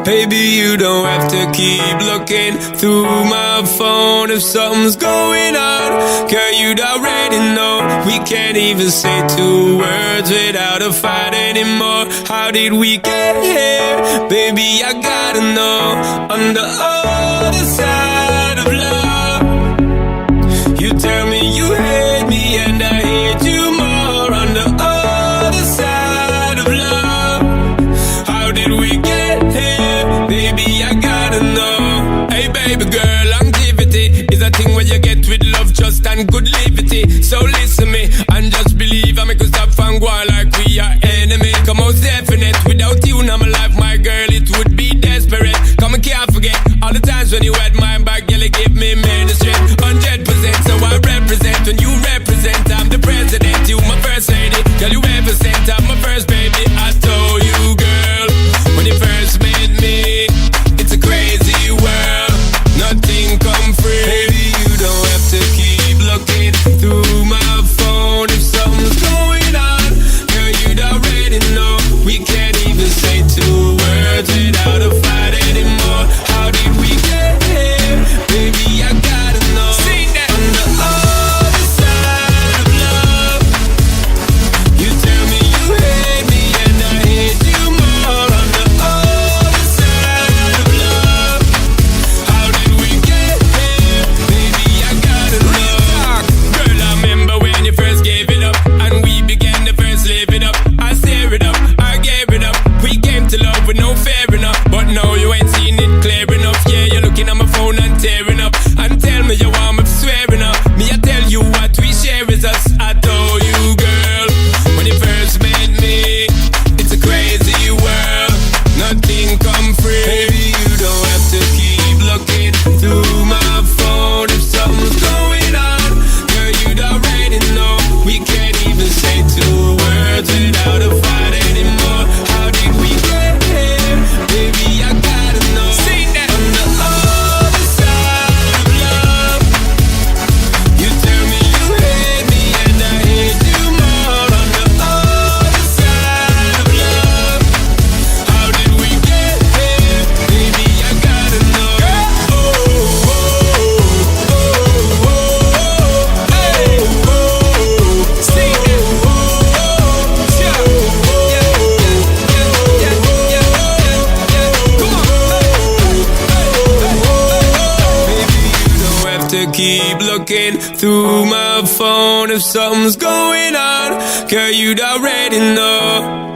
Baby, you don't have to keep looking through my phone if something's going on. Girl, you'd already know. We can't even say two words without a fight anymore. How did we get here? Baby, I gotta know. On the other side of love, you tell me you hate me and I hate you more. On the other side of love, how did we get here? Baby, I gotta know. Hey baby girl, longevity is a thing where you get with love, trust and good liberty. So listen me and just believe I make us stop and go like we are enemy. Come out definite, without you now my life, my girl, it would be desperate. Come and can't forget all the times when you had my back, girl, you give me many strength. 100%, so I represent when you represent. I'm the president, you my first lady. Girl, you ever sent, I'm my first baby. I told you, girl, when you first met me, it's a crazy world, nothing come free. Baby, you don't have to keep looking through my phone if something's going on. Girl, you'd already know. We can't even say two words without a fight anymore. How did we get here? Baby, I gotta know. Sing that. On the other side of love, you tell me you hate me and I hate you more. On the other side of love, how did we get here? Baby, I gotta know. Girl, I remember when you first gave it up and we began to first live it up. I stir it up, I gave it up. We came to love with no fair enough, but now you ain't seen it clear enough. Yeah, you're looking at my phone and tearing up and tell me you want me swearing up. Me, I tell you what we share is us. I told you, girl, when you first met me, it's a crazy world, nothing come free. Baby, you don't have to keep looking through my phone if something's going on. Girl, you'd already know. We can't even say two words without a fight anymore. How did we get here? Baby, I gotta know. Sing that. On the other side of love, you tell me you hate me and I hate you more. On the other side of love, how did we get here? Baby, I gotta know. Oh, oh, oh, oh, oh, hey, oh, sing it. Oh, oh, yeah, come on. Baby, you don't have to keep looking through my phone if something's going on. Girl, you'd already know.